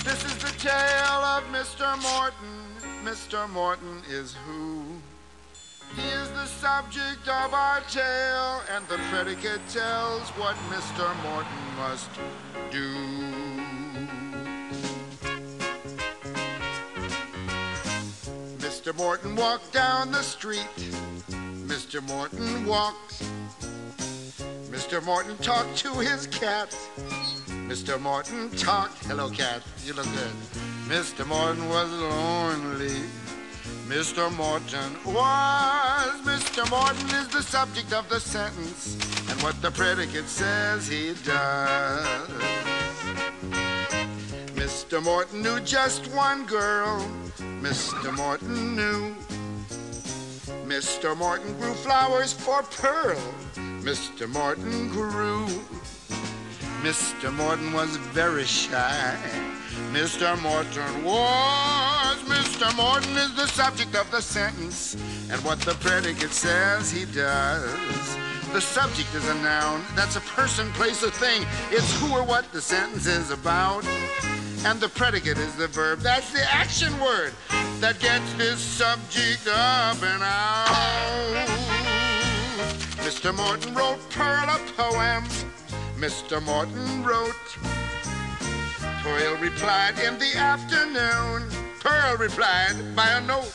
This is the tale of Mr. Morton. Mr. Morton is who? He is the subject of our tale, and the predicate tells what Mr. Morton must do. Mr. Morton walked down the street. Mr. Morton walked. Mr. Morton talked to his cat. Mr. Morton talked. Hello, cat. You look good. Mr. Morton was lonely. Mr. Morton was. Mr. Morton is the subject of the sentence, and what the predicate says he does. Mr. Morton knew just one girl. Mr. Morton knew. Mr. Morton grew flowers for Pearl. Mr. Morton grew. Mr. Morton was very shy. Mr. Morton was. Mr. Morton is the subject of the sentence, and what the predicate says he does. The subject is a noun. That's a person, place, or thing. It's who or what the sentence is about. And the predicate is the verb. That's the action word that gets this subject up and out. Mr. Morton wrote Pearl a poem. Mr. Morton wrote. Pearl replied in the afternoon. Pearl replied by a note.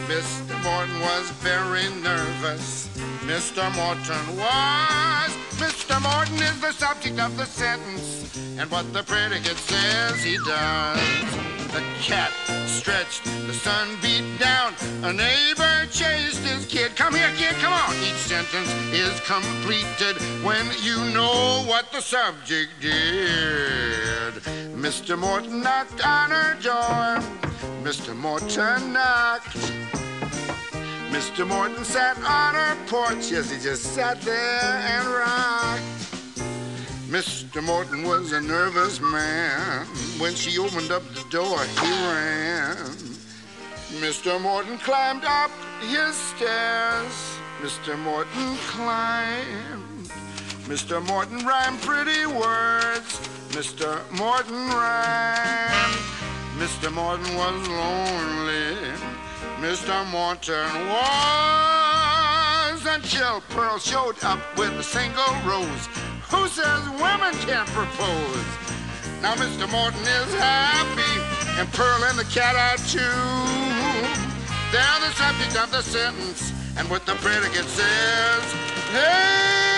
Mr. Morton was very nervous. Mr. Morton was. Mr. Morton is the subject of the sentence, and what the predicate says he does. The cat stretched, the sun beat down, a neighbor chased his kid. Come here, kid, come on. Each sentence is completed when you know what the subject did. Mr. Morton knocked on her door. Mr. Morton knocked. Mr. Morton sat on her porch. Yes, he just sat there and rocked. Mr. Morton was a nervous man. When she opened up the door, he ran. Mr. Morton climbed up his stairs. Mr. Morton climbed. Mr. Morton rhymed pretty words. Mr. Morton rhymed. Mr. Morton was lonely. Mr. Morton was, until Pearl showed up with a single rose. Who says women can't propose? Now Mr. Morton is happy, and Pearl and the cat are too. They're the subject of the sentence, and what the predicate says, hey!